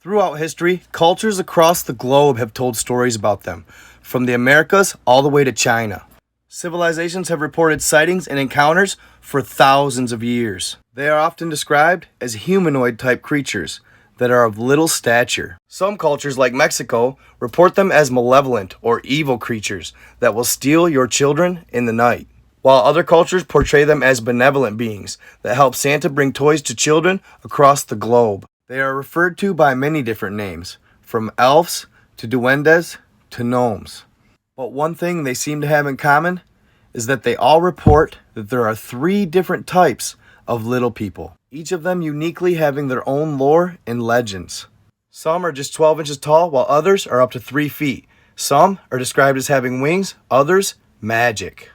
Throughout history, cultures across the globe have told stories about them, from the Americas all the way to China. Civilizations have reported sightings and encounters for thousands of years. They are often described as humanoid-type creatures that are of little stature. Some cultures, like Mexico, report them as malevolent or evil creatures that will steal your children in the night, while other cultures portray them as benevolent beings that help Santa bring toys to children across the globe. They are referred to by many different names, from elves to duendes to gnomes. But one thing they seem to have in common is that they all report that there are 3 different types of little people, each of them uniquely having their own lore and legends. Some are just 12 inches tall, while others are up to 3 feet. Some are described as having wings, others magic.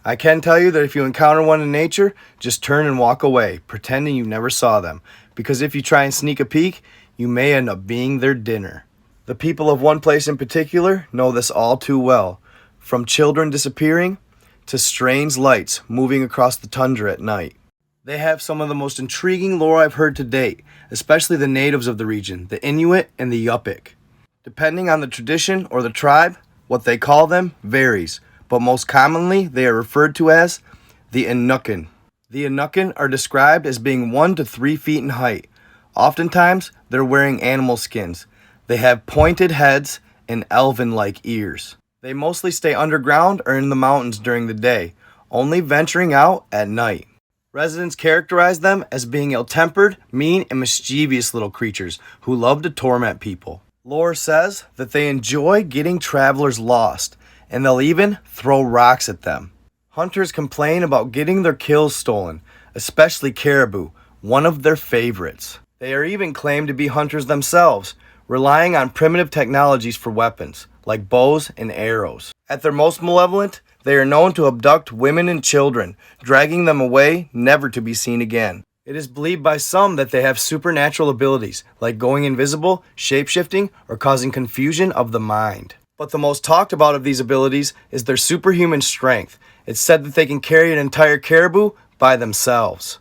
I can tell you that if you encounter one in nature, just turn and walk away, pretending you never saw them, because if you try and sneak a peek, you may end up being their dinner. The people of one place in particular know this all too well, from children disappearing to strange lights moving across the tundra at night. They have some of the most intriguing lore I've heard to date, especially the natives of the region, the Inuit and the Yupik. Depending on the tradition or the tribe, what they call them varies, but most commonly they are referred to as the Enukin. The Enukin are described as being 1 to 3 feet in height. Oftentimes, they're wearing animal skins. They have pointed heads and elven-like ears. They mostly stay underground or in the mountains during the day, only venturing out at night. Residents characterize them as being ill-tempered, mean, and mischievous little creatures who love to torment people. Lore says that they enjoy getting travelers lost, and they'll even throw rocks at them. Hunters complain about getting their kills stolen, especially caribou, one of their favorites. They are even claimed to be hunters themselves, relying on primitive technologies for weapons, like bows and arrows. At their most malevolent, they are known to abduct women and children, dragging them away, never to be seen again. It is believed by some that they have supernatural abilities, like going invisible, shape-shifting, or causing confusion of the mind. But the most talked about of these abilities is their superhuman strength. It's said that they can carry an entire caribou by themselves.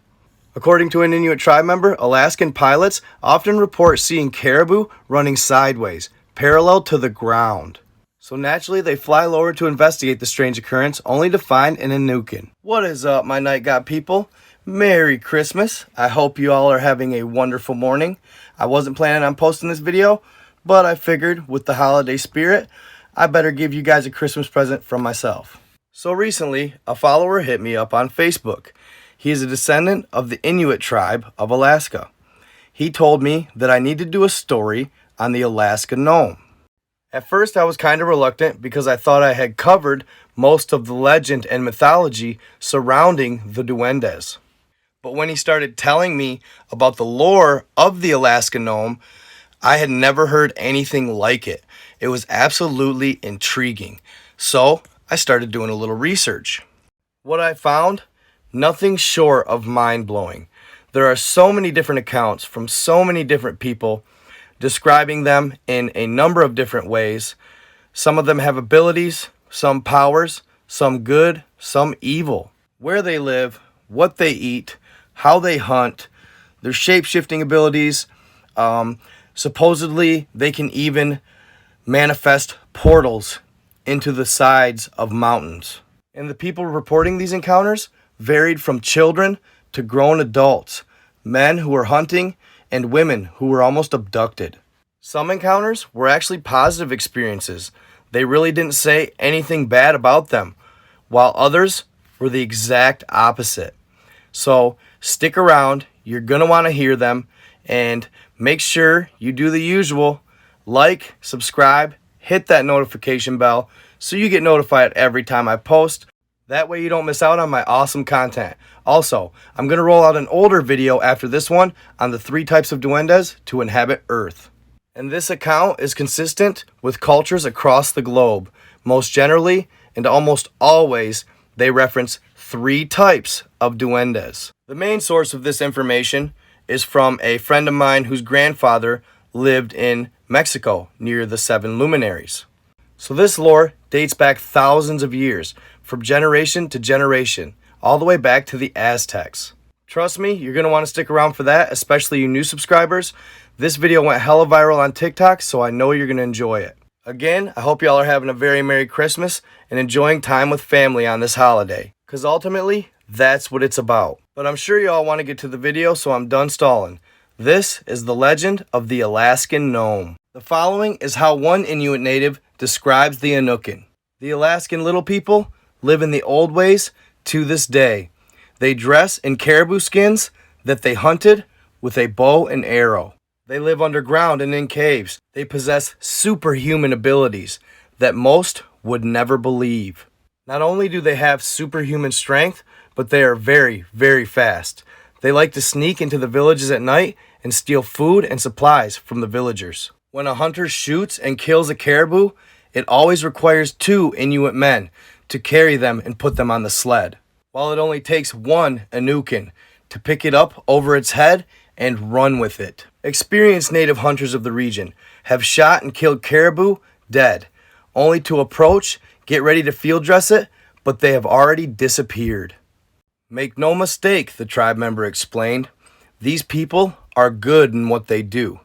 According to an Inuit tribe member, Alaskan pilots often report seeing caribou running sideways, parallel to the ground. So naturally, they fly lower to investigate the strange occurrence, only to find an Enukin. What is up, my Night God people? Merry Christmas. I hope you all are having a wonderful morning. I wasn't planning on posting this video, but I figured with the holiday spirit, I better give you guys a Christmas present from myself. So recently, a follower hit me up on Facebook. He is a descendant of the Inuit tribe of Alaska. He told me that I need to do a story on the Alaskan Gnome. At first, I was kind of reluctant because I thought I had covered most of the legend and mythology surrounding the Duendes. But when he started telling me about the lore of the Alaskan Gnome, I had never heard anything like it. It was absolutely intriguing. So I started doing a little research. What I found? Nothing short of mind-blowing. There are so many different accounts from so many different people describing them in a number of different ways. Some of them have abilities, some powers, some good, some evil. Where they live, what they eat, how they hunt, their shape-shifting abilities. Supposedly, they can even manifest portals into the sides of mountains. And the people reporting these encounters varied from children to grown adults, men who were hunting, and women who were almost abducted. Some encounters were actually positive experiences. They really didn't say anything bad about them, while others were the exact opposite. So stick around, you're going to want to hear them, and make sure you do the usual. Like, subscribe, hit that notification bell so you get notified every time I post. That way you don't miss out on my awesome content. Also, I'm going to roll out an older video after this one on the 3 types of duendes to inhabit Earth. And this account is consistent with cultures across the globe. Most generally, and almost always, they reference 3 types of duendes. The main source of this information is from a friend of mine whose grandfather lived in Mexico near the 7 luminaries. So this lore dates back thousands of years, from generation to generation, all the way back to the Aztecs. Trust me, you're going to want to stick around for that, especially you new subscribers. This video went hella viral on TikTok, so I know you're going to enjoy it. Again, I hope y'all are having a very Merry Christmas and enjoying time with family on this holiday, because ultimately, that's what it's about. But I'm sure y'all want to get to the video, so I'm done stalling. This is the legend of the Alaskan Gnome. The following is how one Inuit native describes the Enukin. The Alaskan little people live in the old ways to this day. They dress in caribou skins that they hunted with a bow and arrow. They live underground and in caves. They possess superhuman abilities that most would never believe. Not only do they have superhuman strength, but they are very, very fast. They like to sneak into the villages at night and steal food and supplies from the villagers. When a hunter shoots and kills a caribou, it always requires 2 Inuit men to carry them and put them on the sled, while it only takes 1 Enukin to pick it up over its head and run with it. Experienced native hunters of the region have shot and killed caribou dead, only to approach, get ready to field dress it, but they have already disappeared. Make no mistake, the tribe member explained. These people are good in what they do.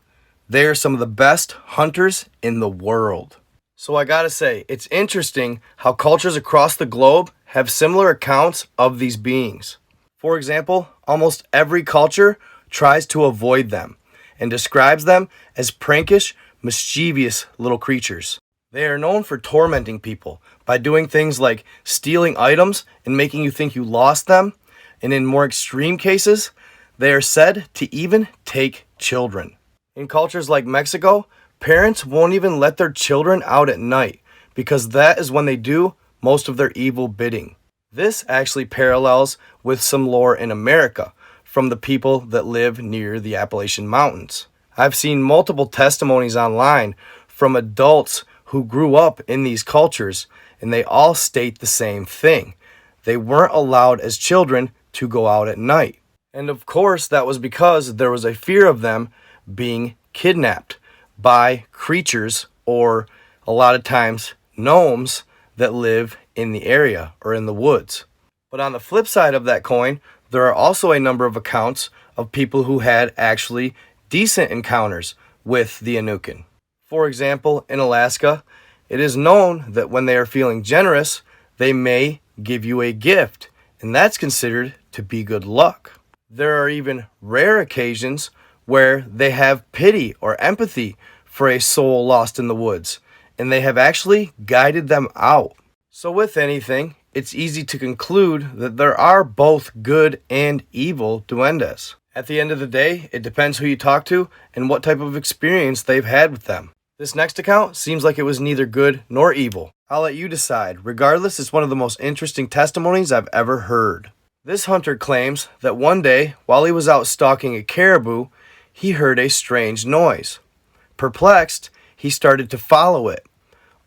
They are some of the best hunters in the world. So I gotta say, it's interesting how cultures across the globe have similar accounts of these beings. For example, almost every culture tries to avoid them and describes them as prankish, mischievous little creatures. They are known for tormenting people by doing things like stealing items and making you think you lost them, and in more extreme cases, they are said to even take children. In cultures like Mexico, parents won't even let their children out at night because that is when they do most of their evil bidding. This actually parallels with some lore in America from the people that live near the Appalachian Mountains. I've seen multiple testimonies online from adults who grew up in these cultures, and they all state the same thing. They weren't allowed as children to go out at night. And of course, that was because there was a fear of them being kidnapped by creatures, or a lot of times gnomes, that live in the area or in the woods. But on the flip side of that coin, there are also a number of accounts of people who had actually decent encounters with the Inukin. For example, in Alaska, it is known that when they are feeling generous, they may give you a gift, and that's considered to be good luck. There are even rare occasions where they have pity or empathy for a soul lost in the woods, and they have actually guided them out. So with anything, it's easy to conclude that there are both good and evil duendes. At the end of the day, it depends who you talk to and what type of experience they've had with them. This next account seems like it was neither good nor evil. I'll let you decide. Regardless, it's one of the most interesting testimonies I've ever heard. This hunter claims that one day, while he was out stalking a caribou, he heard a strange noise. Perplexed, he started to follow it,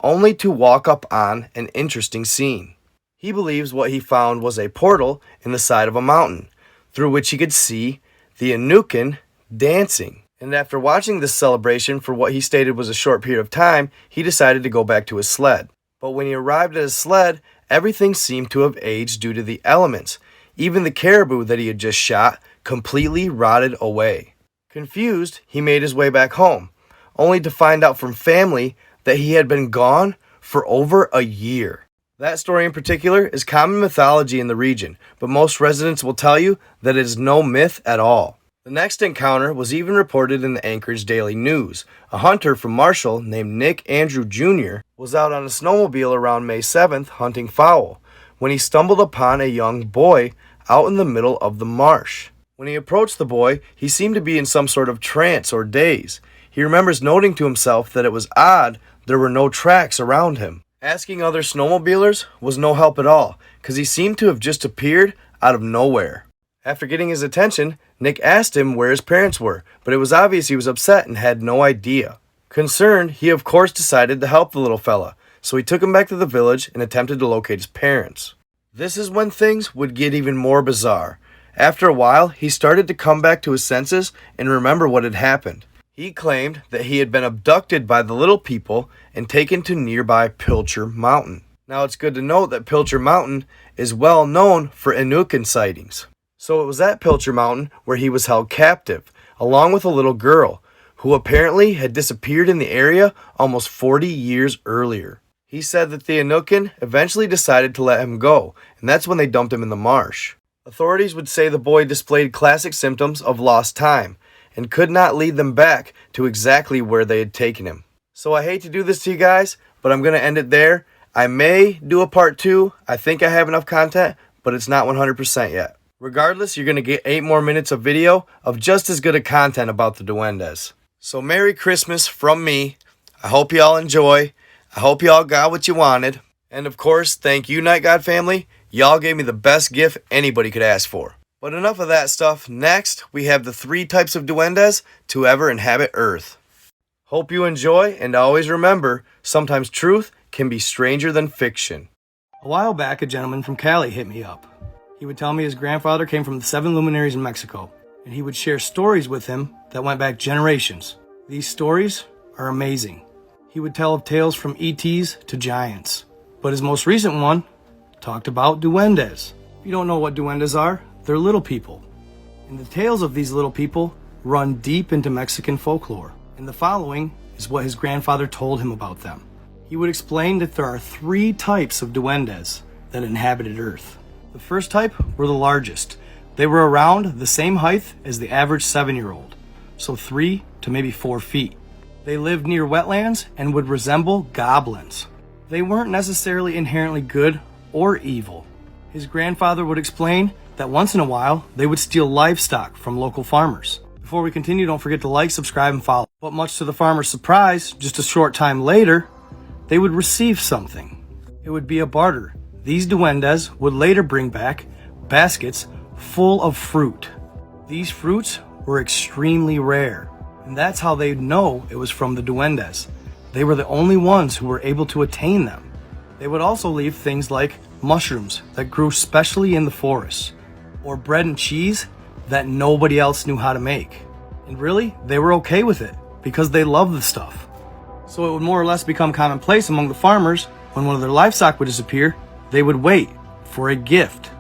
only to walk up on an interesting scene. He believes what he found was a portal in the side of a mountain, through which he could see the Inukin dancing. And after watching this celebration for what he stated was a short period of time, he decided to go back to his sled. But when he arrived at his sled, everything seemed to have aged due to the elements. Even the caribou that he had just shot completely rotted away. Confused, he made his way back home, only to find out from family that he had been gone for over a year. That story in particular is common mythology in the region, but most residents will tell you that it is no myth at all. The next encounter was even reported in the Anchorage Daily News. A hunter from Marshall named Nick Andrew Jr. was out on a snowmobile around May 7th hunting fowl when he stumbled upon a young boy out in the middle of the marsh. When he approached the boy, he seemed to be in some sort of trance or daze. He remembers noting to himself that it was odd there were no tracks around him. Asking other snowmobilers was no help at all, because he seemed to have just appeared out of nowhere. After getting his attention, Nick asked him where his parents were, but it was obvious he was upset and had no idea. Concerned, he of course decided to help the little fella, so he took him back to the village and attempted to locate his parents. This is when things would get even more bizarre. After a while, he started to come back to his senses and remember what had happened. He claimed that he had been abducted by the little people and taken to nearby Pilcher Mountain. Now it's good to note that Pilcher Mountain is well known for Inukin sightings. So it was at Pilcher Mountain where he was held captive, along with a little girl, who apparently had disappeared in the area almost 40 years earlier. He said that the Enukin eventually decided to let him go, and that's when they dumped him in the marsh. Authorities would say the boy displayed classic symptoms of lost time, and could not lead them back to exactly where they had taken him. So I hate to do this to you guys, but I'm going to end it there. I may do a part 2. I think I have enough content, but it's not 100% yet. Regardless, you're going to get 8 more minutes of video of just as good a content about the Duendes. So Merry Christmas from me. I hope y'all enjoy. I hope y'all got what you wanted. And of course, thank you, Night God family. Y'all gave me the best gift anybody could ask for. But enough of that stuff. Next, we have the 3 types of Duendes to ever inhabit Earth. Hope you enjoy, and always remember, sometimes truth can be stranger than fiction. A while back, a gentleman from Cali hit me up. He would tell me his grandfather came from the 7 luminaries in Mexico, and he would share stories with him that went back generations. These stories are amazing. He would tell of tales from ETs to giants. But his most recent one talked about Duendes. If you don't know what Duendes are, they're little people. And the tales of these little people run deep into Mexican folklore. And the following is what his grandfather told him about them. He would explain that there are 3 types of Duendes that inhabited Earth. The first type were the largest. They were around the same height as the average 7-year-old, so 3 to maybe 4 feet. They lived near wetlands and would resemble goblins. They weren't necessarily inherently good or evil. His grandfather would explain that once in a while they would steal livestock from local farmers. Before we continue, don't forget to like, subscribe, and follow. But much to the farmer's surprise, just a short time later, they would receive something. It would be a barter. These Duendes would later bring back baskets full of fruit. These fruits were extremely rare, and that's how they'd know it was from the Duendes. They were the only ones who were able to attain them. They would also leave things like mushrooms that grew specially in the forests, or bread and cheese that nobody else knew how to make. And really, they were okay with it, because they loved the stuff. So it would more or less become commonplace among the farmers when one of their livestock would disappear. They would wait for a gift,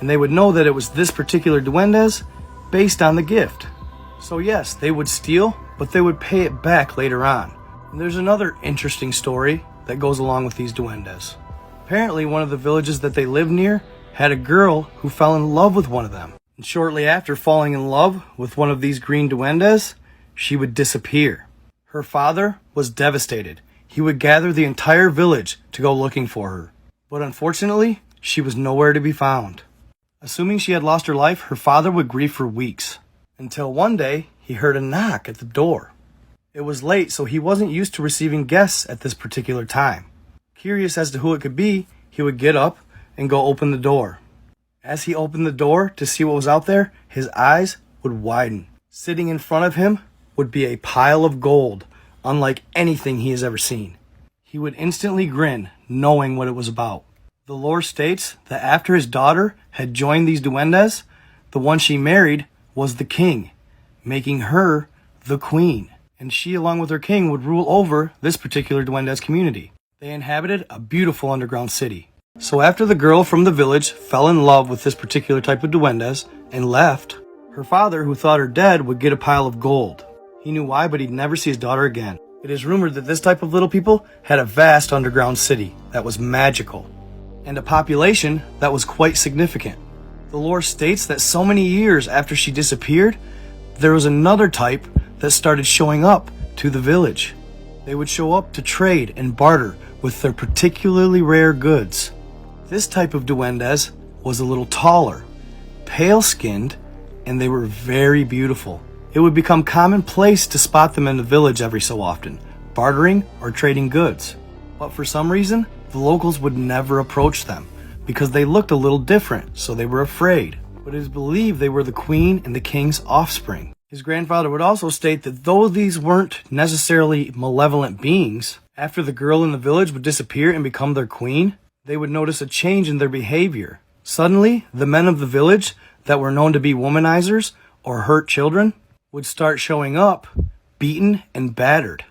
and they would know that it was this particular Duendes based on the gift. So yes, they would steal, but they would pay it back later on. And there's another interesting story that goes along with these Duendes. Apparently, one of the villages that they lived near had a girl who fell in love with one of them. And shortly after falling in love with one of these green Duendes, she would disappear. Her father was devastated. He would gather the entire village to go looking for her. But unfortunately, she was nowhere to be found. Assuming she had lost her life, her father would grieve for weeks. Until one day, he heard a knock at the door. It was late, so he wasn't used to receiving guests at this particular time. Curious as to who it could be, he would get up and go open the door. As he opened the door to see what was out there, his eyes would widen. Sitting in front of him would be a pile of gold, unlike anything he has ever seen. He would instantly grin, knowing what it was about. The lore states that after his daughter had joined these Duendes, the one she married was the king, making her the queen. And she, along with her king, would rule over this particular Duendes community. They inhabited a beautiful underground city. So after the girl from the village fell in love with this particular type of Duendes and left, her father, who thought her dead, would get a pile of gold. He knew why, but he'd never see his daughter again. It is rumored that this type of little people had a vast underground city that was magical, and a population that was quite significant. The lore states that so many years after she disappeared, there was another type that started showing up to the village. They would show up to trade and barter with their particularly rare goods. This type of Duendes was a little taller, pale-skinned, and they were very beautiful. It would become commonplace to spot them in the village every so often, bartering or trading goods. But for some reason, the locals would never approach them because they looked a little different, so they were afraid. But it is believed they were the queen and the king's offspring. His grandfather would also state that though these weren't necessarily malevolent beings, after the girl in the village would disappear and become their queen, they would notice a change in their behavior. Suddenly, the men of the village that were known to be womanizers or hurt children would start showing up, beaten and battered.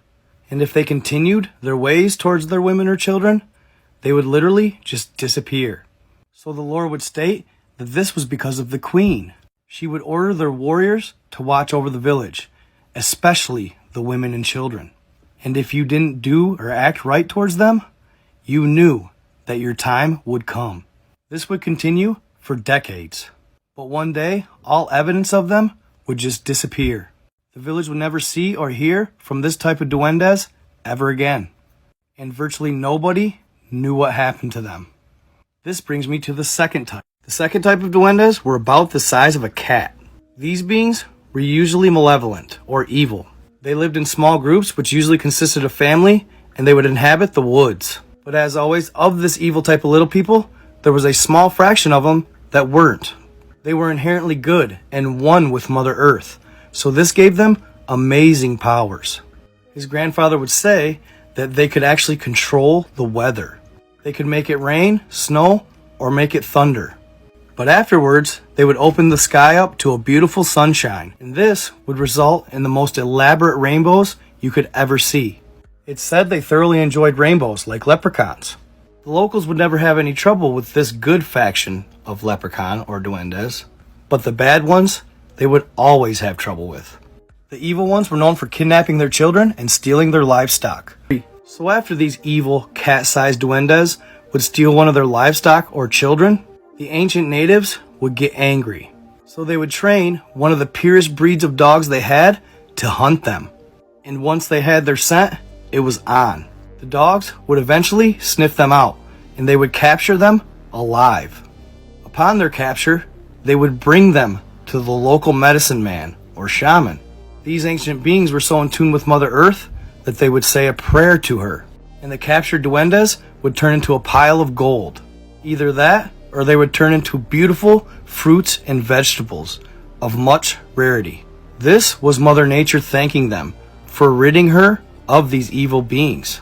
And if they continued their ways towards their women or children, they would literally just disappear. So the lore would state that this was because of the queen. She would order their warriors to watch over the village, especially the women and children. And if you didn't do or act right towards them, you knew that your time would come. This would continue for decades. But one day, all evidence of them would just disappear. The village would never see or hear from this type of duendes ever again. And virtually nobody knew what happened to them. This brings me to the second type. The second type of duendes were about the size of a cat. These beings were usually malevolent or evil. They lived in small groups, which usually consisted of family, and they would inhabit the woods. But as always, of this evil type of little people, there was a small fraction of them that weren't. They were inherently good and one with Mother Earth, so this gave them amazing powers. His grandfather would say that they could actually control the weather. They could make it rain, snow, or make it thunder. But afterwards, they would open the sky up to a beautiful sunshine, and this would result in the most elaborate rainbows you could ever see. It's said they thoroughly enjoyed rainbows like leprechauns. The locals would never have any trouble with this good faction of leprechaun or duendes, but the bad ones, they would always have trouble with. The evil ones were known for kidnapping their children and stealing their livestock. So after these evil cat-sized duendes would steal one of their livestock or children, the ancient natives would get angry. So they would train one of the purest breeds of dogs they had to hunt them. And once they had their scent, it was on. The dogs would eventually sniff them out, and they would capture them alive. Upon their capture, they would bring them to the local medicine man or shaman. These ancient beings were so in tune with Mother Earth that they would say a prayer to her, and the captured duendes would turn into a pile of gold. Either that, or they would turn into beautiful fruits and vegetables of much rarity. This was Mother Nature thanking them for ridding her of these evil beings.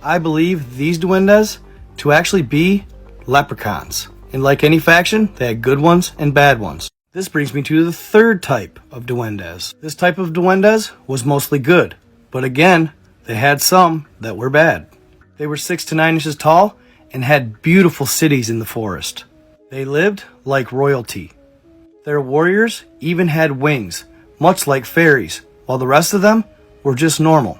I believe these duendes to actually be leprechauns. And like any faction, they had good ones and bad ones. This brings me to the third type of duendes. This type of duendes was mostly good, but again, they had some that were bad. They were 6 to 9 inches tall and had beautiful cities in the forest. They lived like royalty. Their warriors even had wings, much like fairies, while the rest of them were just normal.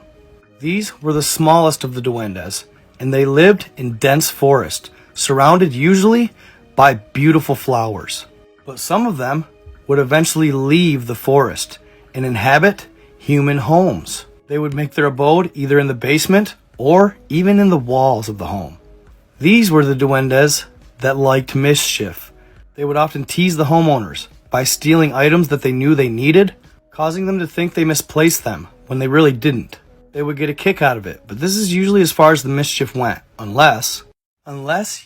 These were the smallest of the duendes, and they lived in dense forest, surrounded usually by beautiful flowers. But some of them would eventually leave the forest and inhabit human homes. They would make their abode either in the basement or even in the walls of the home. These were the duendes that liked mischief. They would often tease the homeowners by stealing items that they knew they needed, causing them to think they misplaced them when they really didn't. They would get a kick out of it, but this is usually as far as the mischief went, unless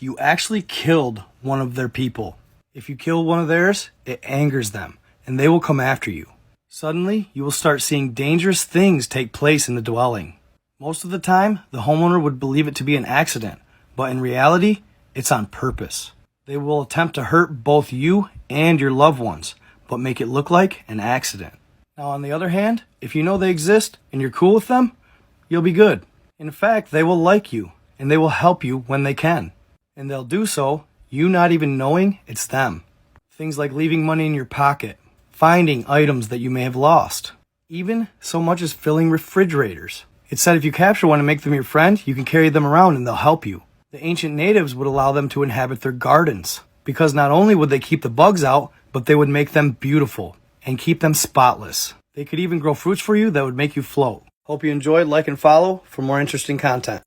you actually killed one of their people. If you kill one of theirs, it angers them, and they will come after you. Suddenly, you will start seeing dangerous things take place in the dwelling. Most of the time, the homeowner would believe it to be an accident, but in reality, it's on purpose. They will attempt to hurt both you and your loved ones, but make it look like an accident. Now, on the other hand, if you know they exist and you're cool with them, you'll be good. In fact, they will like you, and they will help you when they can. And they'll do so, you not even knowing it's them. Things like leaving money in your pocket, finding items that you may have lost, even so much as filling refrigerators. It's said if you capture one and make them your friend, you can carry them around and they'll help you. The ancient natives would allow them to inhabit their gardens, because not only would they keep the bugs out, but they would make them beautiful and keep them spotless. They could even grow fruits for you that would make you float. Hope you enjoyed. Like and follow for more interesting content.